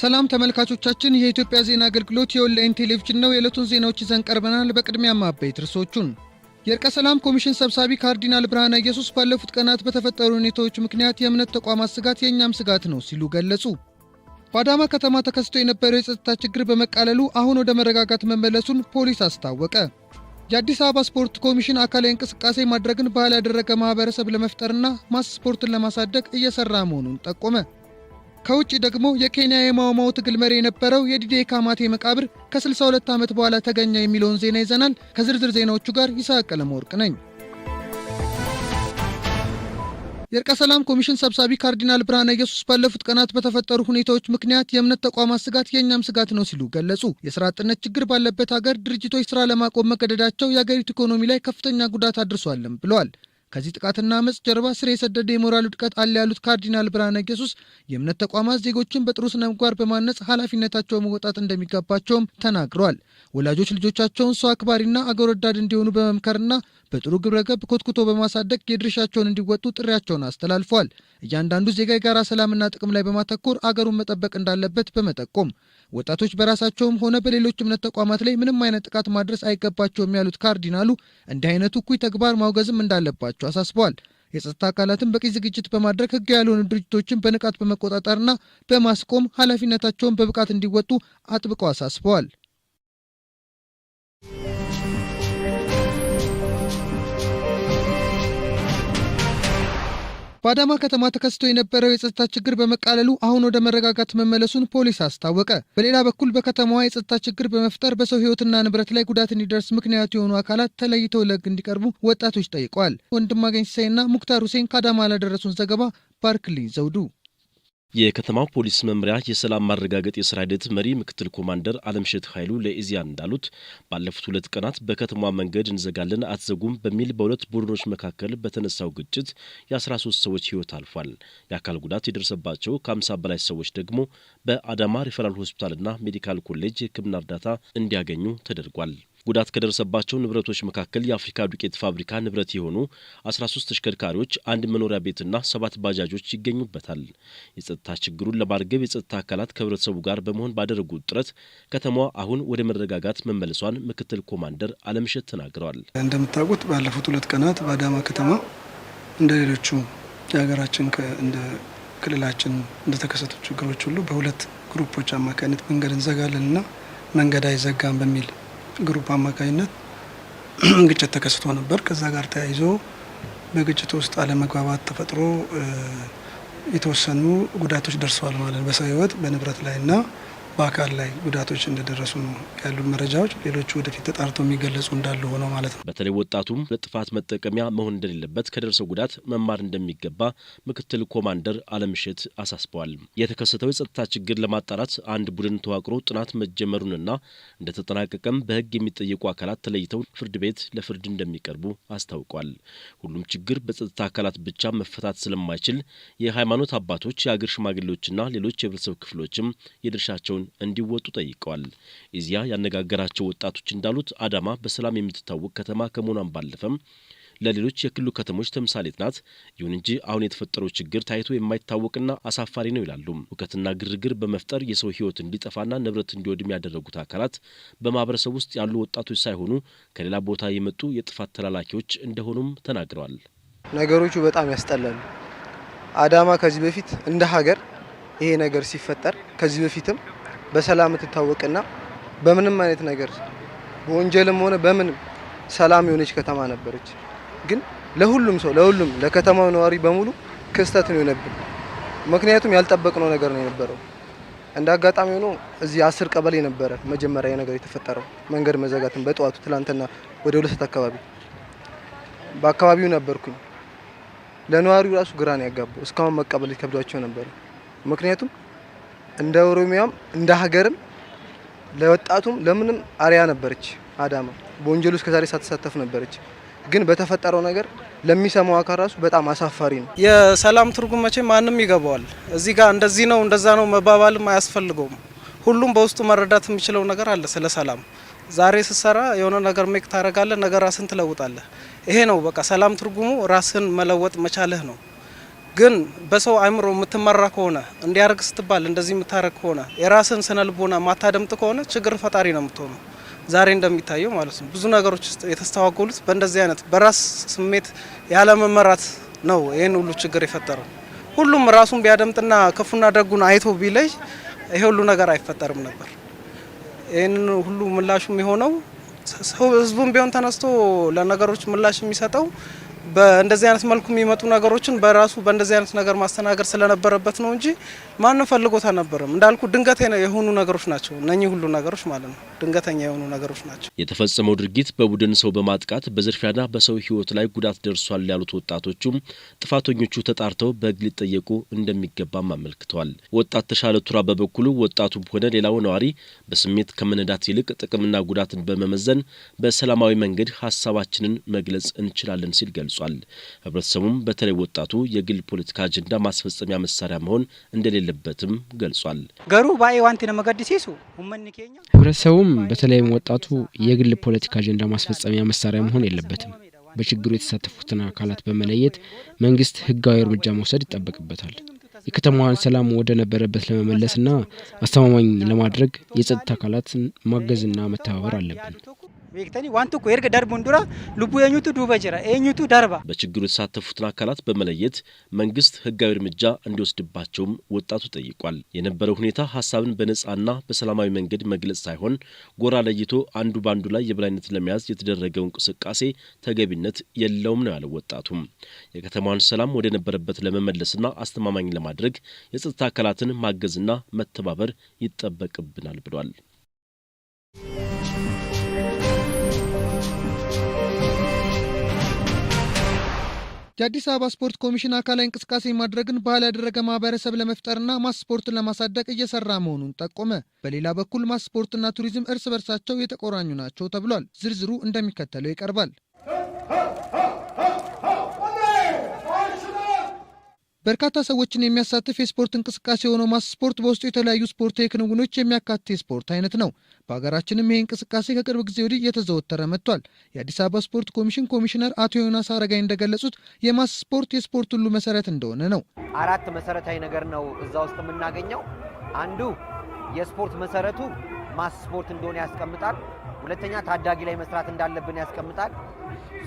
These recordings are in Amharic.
ሰላም ተመልካቾቻችን የኢትዮጵያ ዜና አገልግሎት የኦንላይን ቴሌቪዥን ነው። የዕለቱን ዜናዎች ይዘን ቀርበናል። በቅድሚያ ማባይት ርዕሶቹን የእርቀ ሰላም ኮሚሽን ሰብሳቢ ካርዲናል ብርሃነ ኢየሱስ ባለፉት ቀናት በተፈጠሩ ሁኔታዎች ምክንያት የእምነት ተቋማት ስጋት የኛም ስጋት ነው ሲሉ ገለጹ። በአዳማ ከተማ ተከስቶ የነበረው የጸጥታ ችግር በመቃለሉ አሁን ወደ መረጋጋት መመለሱን ፖሊስ አስታወቀ። የአዲስ አበባ ስፖርት ኮሚሽን አካላዊ እንቅስቃሴ ማድረግን ባህል ያደረገ ማህበረሰብ ለመፍጠርና ማስ ስፖርትን ለማሳደግ እየሰራ መሆኑን ጠቆመ። ከውጪ ደግሞ የኬንያ የማውማው ትግል መሪ የነበረው የዲዴ ካማቴ መቃብር ከ62 ዓመት በኋላ ተገኘ የሚለውን ዜና ይዘናል። ከዝርዝር ዜናዎቹ ጋር ይስሐቅ ቀለመወርቅ ነኝ። የእርቀ ሰላም ኮሚሽን ሰብሳቢ ካርዲናል ብርሃነ ኢየሱስ ባለፉት ቀናት በተፈጠሩ ሁኔታዎች ምክንያት የእምነት ተቋማት ስጋት የኛም ስጋት ነው ሲሉ ገለጹ። የሥራ አጥነት ችግር ባለበት ሀገር ድርጅቶች ስራ ለማቆም መገደዳቸው የሀገሪቱ ኢኮኖሚ ላይ ከፍተኛ ጉዳት አድርሷልም ብለዋል። ከዚህ ጥቃትና አመጽ ጀርባ ስር የሰደደ የሞራል ውድቀት አለ ያሉት ካርዲናል ብርሃነ ኢየሱስ የእምነት ተቋማት ዜጎችን በጥሩ ስነ ምግባር በማነጽ ኃላፊነታቸውን መወጣት እንደሚገባቸውም ተናግረዋል። ወላጆች ልጆቻቸውን ሰው አክባሪና አገር ወዳድ እንዲሆኑ በመምከርና በጥሩ ግብረገብ ኮትኩቶ በማሳደግ የድርሻቸውን እንዲወጡ ጥሪያቸውን አስተላልፈዋል። እያንዳንዱ ዜጋ የጋራ ሰላምና ጥቅም ላይ በማተኮር አገሩን መጠበቅ እንዳለበት በመጠቆም ወጣቶች በራሳቸውም ሆነ በሌሎች እምነት ተቋማት ላይ ምንም አይነት ጥቃት ማድረስ አይገባቸውም ያሉት ካርዲናሉ እንዲህ አይነቱ እኩይ ተግባር ማውገዝም እንዳለባቸው አሳስበዋል። የጸጥታ አካላትን በቂ ዝግጅት በማድረግ ህግ ያልሆኑ ድርጅቶችን በንቃት በመቆጣጠርና በማስቆም ኃላፊነታቸውን በብቃት እንዲወጡ አጥብቀው አሳስበዋል። በአዳማ ከተማ ተከስቶ የነበረው የጸጥታ ችግር በመቃለሉ አሁን ወደ መረጋጋት መመለሱን ፖሊስ አስታወቀ። በሌላ በኩል በከተማዋ የጸጥታ ችግር በመፍጠር በሰው ህይወትና ንብረት ላይ ጉዳት እንዲደርስ ምክንያት የሆኑ አካላት ተለይተው ለህግ እንዲቀርቡ ወጣቶች ጠይቀዋል። ወንድማገኝ ሲሳይና ሙክታር ሁሴን ከአዳማ ላደረሱን ዘገባ ባርክልኝ ዘውዱ። የከተማው ፖሊስ መምሪያ የሰላም ማረጋገጥ የስራ ሂደት መሪ ምክትል ኮማንደር አለምሸት ኃይሉ ለኢዜአ እንዳሉት ባለፉት 2 ቀናት በከተማዋ መንገድ እንዘጋለን አትዘጉም በሚል በሁለት ቡድኖች መካከል በተነሳው ግጭት የ13 ሰዎች ህይወት አልፏል። የአካል ጉዳት የደረሰባቸው ከ50 በላይ ሰዎች ደግሞ በአዳማ ሪፈራል ሆስፒታልና ሜዲካል ኮሌጅ የህክምና እርዳታ እንዲያገኙ ተደርጓል። ጉዳት ከደረሰባቸው ንብረቶች መካከል የአፍሪካ ዱቄት ፋብሪካ ንብረት የሆኑ 13 ተሽከርካሪዎች፣ 1 መኖሪያ ቤትና 7 ባጃጆች ይገኙበታል። የጸጥታ ችግሩን ለማርገብ የጸጥታ አካላት ከህብረተሰቡ ጋር በመሆን ባደረጉት ጥረት ከተማዋ አሁን ወደ መረጋጋት መመለሷን ምክትል ኮማንደር አለምሸት ተናግረዋል። እንደምታውቁት ባለፉት 2 ቀናት በአዳማ ከተማ እንደሌሎቹ የሀገራችን እንደ ክልላችን እንደተከሰቱ ችግሮች ሁሉ በሁለት ግሩፖች አማካኝነት መንገድ እንዘጋለንና መንገድ አይዘጋም በሚል ግሩፕ አማካኝነት ግጭት ተከስቶ ነበር። ከዛ ጋር ተያይዞ በግጭቱ ውስጥ አለመግባባት ተፈጥሮ የተወሰኑ ጉዳቶች ደርሰዋል ማለት በሰው ህይወት በንብረት ላይና በአካል ላይ ጉዳቶች እንደደረሱ ነው ያሉ መረጃዎች። ሌሎቹ ወደፊት ተጣርተው የሚገለጹ እንዳሉ ሆነው ማለት ነው። በተለይ ወጣቱም ለጥፋት መጠቀሚያ መሆን እንደሌለበት ከደረሰው ጉዳት መማር እንደሚገባ ምክትል ኮማንደር አለምሸት አሳስበዋል። የተከሰተው የጸጥታ ችግር ለማጣራት አንድ ቡድን ተዋቅሮ ጥናት መጀመሩንና እንደተጠናቀቀም በህግ የሚጠየቁ አካላት ተለይተው ፍርድ ቤት ለፍርድ እንደሚቀርቡ አስታውቋል። ሁሉም ችግር በጸጥታ አካላት ብቻ መፈታት ስለማይችል የሃይማኖት አባቶች፣ የአገር ሽማግሌዎችና ሌሎች የህብረተሰብ ክፍሎችም የድርሻቸውን እንዲወጡ ጠይቀዋል። ኢዜአ ያነጋገራቸው ወጣቶች እንዳሉት አዳማ በሰላም የምትታወቅ ከተማ ከመሆኗም ባለፈም ለሌሎች የክልሉ ከተሞች ተምሳሌት ናት። ይሁን እንጂ አሁን የተፈጠረው ችግር ታይቶ የማይታወቅና አሳፋሪ ነው ይላሉ። ሁከትና ግርግር በመፍጠር የሰው ህይወት እንዲጠፋና ንብረት እንዲወድም ያደረጉት አካላት በማህበረሰብ ውስጥ ያሉ ወጣቶች ሳይሆኑ ከሌላ ቦታ የመጡ የጥፋት ተላላኪዎች እንደሆኑም ተናግረዋል። ነገሮቹ በጣም ያስጠላሉ። አዳማ ከዚህ በፊት እንደ ሀገር ይሄ ነገር ሲፈጠር ከዚህ በፊትም በሰላም ትታወቅና በምንም አይነት ነገር በወንጀልም ሆነ በምንም ሰላም የሆነች ከተማ ነበረች። ግን ለሁሉም ሰው ለከተማው ነዋሪ በሙሉ ክስተት ነው የነበረው። ምክንያቱም ያልጠበቅነው ነገር ነው የነበረው። እንደ አጋጣሚ ሆኖ እዚህ 10 ቀበሌ ነበረ መጀመሪያ ነገር የተፈጠረው መንገድ መዘጋትን በጠዋቱ ትላንትና ወደ 2 ሰዓት አካባቢ በአካባቢው ነበርኩኝ። ለነዋሪው ራሱ ግራ ነው ያጋባው። እስካሁን መቀበል ከብዷቸው ነበር። ምክንያቱም እንደ ኦሮሚያም እንደ ሀገርም ለወጣቱም ለምንም አሪያ ነበረች አዳማ። በወንጀሉ እስከዛሬ ሳትሳተፍ ነበረች። ግን በተፈጠረው ነገር ለሚሰማው አካል ራሱ በጣም አሳፋሪ ነው። የሰላም ትርጉም መቼ ማንም ይገባዋል። እዚህ ጋር እንደዚህ ነው እንደዛ ነው መባባልም አያስፈልገውም። ሁሉም በውስጡ መረዳት የሚችለው ነገር አለ ስለ ሰላም። ዛሬ ስትሰራ የሆነ ነገር ሜክ ታረጋለህ፣ ነገር ራስን ትለውጣለህ። ይሄ ነው በቃ ሰላም ትርጉሙ ራስን መለወጥ መቻልህ ነው። ግን በሰው አእምሮ የምትመራ ከሆነ እንዲያርግ ስትባል እንደዚህ የምታረግ ከሆነ የራስን ስነልቦና ማታደምጥ ከሆነ ችግር ፈጣሪ ነው የምትሆነው። ዛሬ እንደሚታየው ማለት ነው ብዙ ነገሮች የተስተዋጎሉት በእንደዚህ አይነት በራስ ስሜት ያለ መመራት ነው ይሄን ሁሉ ችግር የፈጠረው። ሁሉም ራሱን ቢያደምጥና ክፉና ደጉን አይቶ ቢለይ ይሄ ሁሉ ነገር አይፈጠርም ነበር። ይሄን ሁሉ ምላሹ የሚሆነው ህዝቡም ቢሆን ተነስቶ ለነገሮች ምላሽ የሚሰጠው በእንደዚህ አይነት መልኩ የሚመጡ ነገሮችን በራሱ በእንደዚህ አይነት ነገር ማስተናገድ ስለነበረበት ነው እንጂ ማንም ፈልጎት አልነበረም። እንዳልኩ ድንገተኛ የሆኑ ነገሮች ናቸው እነኚህ ሁሉ ነገሮች ማለት ነው። ድንገተኛ የሆኑ ነገሮች ናቸው። የተፈጸመው ድርጊት በቡድን ሰው በማጥቃት በዝርፊያና በሰው ህይወት ላይ ጉዳት ደርሷል ያሉት ወጣቶቹም ጥፋተኞቹ ተጣርተው በህግ ሊጠየቁ እንደሚገባም አመልክተዋል። ወጣት ተሻለ ቱራ በበኩሉ ወጣቱም ሆነ ሌላው ነዋሪ በስሜት ከመነዳት ይልቅ ጥቅምና ጉዳትን በመመዘን በሰላማዊ መንገድ ሀሳባችንን መግለጽ እንችላለን ሲል ገልጿል። ህብረተሰቡም በተለይ ወጣቱ የግል ፖለቲካ አጀንዳ ማስፈጸሚያ መሳሪያ መሆን እንደሌለበትም ገልጿል። ገሩ ባይ ዋንቲ ነመገድሲሱ ሁመን ኬኛ ህብረተሰቡም በተለይም ወጣቱ የግል ፖለቲካ አጀንዳ ማስፈጸሚያ መሳሪያ መሆን የለበትም። በችግሩ የተሳተፉትን አካላት በመለየት መንግስት ህጋዊ እርምጃ መውሰድ ይጠበቅበታል። የከተማዋን ሰላም ወደ ነበረበት ለመመለስና አስተማማኝ ለማድረግ የጸጥታ አካላትን ማገዝና መተባበር አለብን። ቤክተኒ ዋንቱ ኮርገ ዳርቡ እንዱራ ልቡ የኙቱ ዱበ ጀራ የኙቱ ዳርባ በችግሩ የተሳተፉትን አካላት በመለየት መንግስት ህጋዊ እርምጃ እንዲወስድባቸውም ወጣቱ ጠይቋል። የነበረው ሁኔታ ሀሳብን በነጻና በሰላማዊ መንገድ መግለጽ ሳይሆን ጎራ ለይቶ አንዱ ባንዱ ላይ የበላይነት ለመያዝ የተደረገው እንቅስቃሴ ተገቢነት የለውም ነው ያለው ወጣቱም። የከተማዋን ሰላም ወደ ነበረበት ለመመለስና አስተማማኝ ለማድረግ የጸጥታ አካላትን ማገዝና መተባበር ይጠበቅብናል ብሏል። የአዲስ አበባ ስፖርት ኮሚሽን አካላዊ እንቅስቃሴ ማድረግን ባህል ያደረገ ማህበረሰብ ለመፍጠርና ማስ ስፖርትን ለማሳደግ እየሰራ መሆኑን ጠቆመ። በሌላ በኩል ማስ ስፖርትና ቱሪዝም እርስ በርሳቸው የተቆራኙ ናቸው ተብሏል። ዝርዝሩ እንደሚከተለው ይቀርባል። በርካታ ሰዎችን የሚያሳትፍ የስፖርት እንቅስቃሴ የሆነው ማስ ስፖርት በውስጡ የተለያዩ ስፖርታዊ ክንውኖች የሚያካትት የስፖርት አይነት ነው። በሀገራችንም ይህ እንቅስቃሴ ከቅርብ ጊዜ ወዲህ እየተዘወተረ መጥቷል። የአዲስ አበባ ስፖርት ኮሚሽን ኮሚሽነር አቶ ዮናስ አረጋይ እንደገለጹት የማስ ስፖርት የስፖርት ሁሉ መሰረት እንደሆነ ነው። 4 መሰረታዊ ነገር ነው እዛ ውስጥ የምናገኘው። አንዱ የስፖርት መሰረቱ ማስ ስፖርት እንደሆነ ያስቀምጣል። ሁለተኛ ታዳጊ ላይ መስራት እንዳለብን ያስቀምጣል።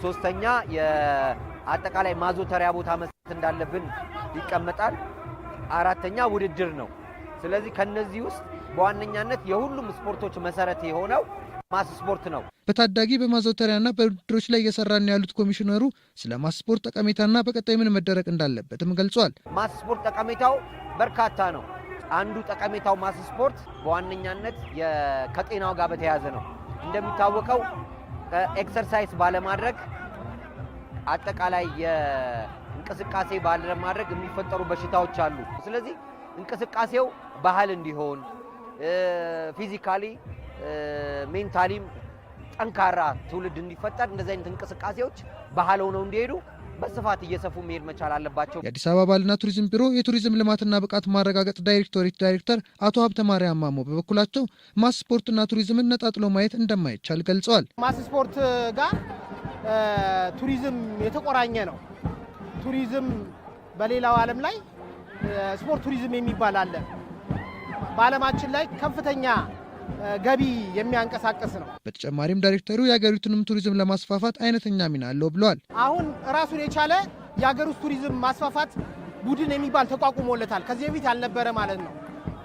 ሶስተኛ የአጠቃላይ ማዞተሪያ ቦታ መስራት እንዳለብን ይቀመጣል። አራተኛ ውድድር ነው። ስለዚህ ከነዚህ ውስጥ በዋነኛነት የሁሉም ስፖርቶች መሰረት የሆነው ማስ ስፖርት ነው። በታዳጊ በማዘውተሪያና በውድድሮች ላይ እየሰራን ያሉት ኮሚሽነሩ ስለ ማስ ስፖርት ጠቀሜታና በቀጣይ ምን መደረግ እንዳለበትም ገልጿል። ማስ ስፖርት ጠቀሜታው በርካታ ነው። አንዱ ጠቀሜታው ማስ ስፖርት በዋነኛነት ከጤናው ጋር በተያያዘ ነው። እንደሚታወቀው ኤክሰርሳይዝ ባለማድረግ አጠቃላይ የእንቅስቃሴ ባለማድረግ የሚፈጠሩ በሽታዎች አሉ። ስለዚህ እንቅስቃሴው ባህል እንዲሆን ፊዚካሊ ሜንታሊም ጠንካራ ትውልድ እንዲፈጠር እንደዚህ አይነት እንቅስቃሴዎች ባህል ሆነው እንዲሄዱ በስፋት እየሰፉ መሄድ መቻል አለባቸው። የአዲስ አበባ ባህልና ቱሪዝም ቢሮ የቱሪዝም ልማትና ብቃት ማረጋገጥ ዳይሬክቶሬት ዳይሬክተር አቶ ሀብተ ማርያም ማሞ በበኩላቸው ማስ ስፖርትና ቱሪዝምን ነጣጥሎ ማየት እንደማይቻል ገልጸዋል። ማስ ስፖርት ጋር ቱሪዝም የተቆራኘ ነው። ቱሪዝም በሌላው ዓለም ላይ ስፖርት ቱሪዝም የሚባል አለ። በዓለማችን ላይ ከፍተኛ ገቢ የሚያንቀሳቅስ ነው። በተጨማሪም ዳይሬክተሩ የሀገሪቱንም ቱሪዝም ለማስፋፋት አይነተኛ ሚና አለው ብለዋል። አሁን ራሱን የቻለ የሀገር ውስጥ ቱሪዝም ማስፋፋት ቡድን የሚባል ተቋቁሞለታል። ከዚህ በፊት ያልነበረ ማለት ነው።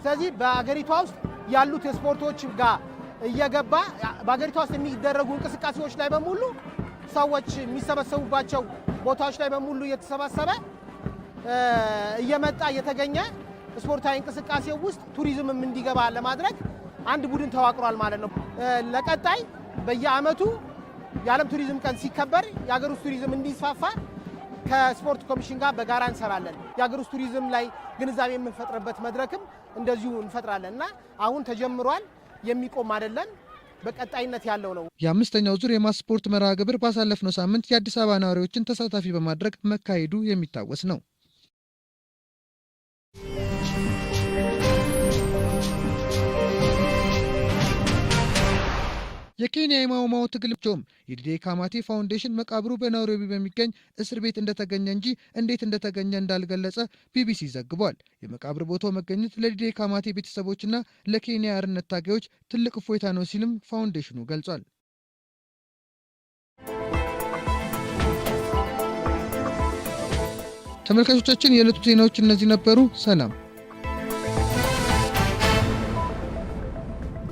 ስለዚህ በሀገሪቷ ውስጥ ያሉት የስፖርቶች ጋር እየገባ በሀገሪቷ ውስጥ የሚደረጉ እንቅስቃሴዎች ላይ በሙሉ ሰዎች የሚሰበሰቡባቸው ቦታዎች ላይ በሙሉ እየተሰባሰበ እየመጣ እየተገኘ ስፖርታዊ እንቅስቃሴው ውስጥ ቱሪዝምም እንዲገባ ለማድረግ አንድ ቡድን ተዋቅሯል ማለት ነው። ለቀጣይ በየዓመቱ የዓለም ቱሪዝም ቀን ሲከበር የሀገር ውስጥ ቱሪዝም እንዲስፋፋ ከስፖርት ኮሚሽን ጋር በጋራ እንሰራለን። የሀገር ውስጥ ቱሪዝም ላይ ግንዛቤ የምንፈጥርበት መድረክም እንደዚሁ እንፈጥራለን እና አሁን ተጀምሯል። የሚቆም አይደለም፣ በቀጣይነት ያለው ነው። የአምስተኛው ዙር የማስ ስፖርት መርሃ ግብር ባሳለፍነው ሳምንት የአዲስ አበባ ነዋሪዎችን ተሳታፊ በማድረግ መካሄዱ የሚታወስ ነው። የኬንያ የማውማው ትግል ጆም የዲዴ ካማቴ ፋውንዴሽን መቃብሩ በናይሮቢ በሚገኝ እስር ቤት እንደተገኘ እንጂ እንዴት እንደተገኘ እንዳልገለጸ ቢቢሲ ዘግቧል። የመቃብር ቦታው መገኘት ለዲዴ ካማቴ ቤተሰቦችና ለኬንያ አርነት ታጋዮች ትልቅ እፎይታ ነው ሲልም ፋውንዴሽኑ ገልጿል። ተመልካቾቻችን የዕለቱ ዜናዎች እነዚህ ነበሩ። ሰላም።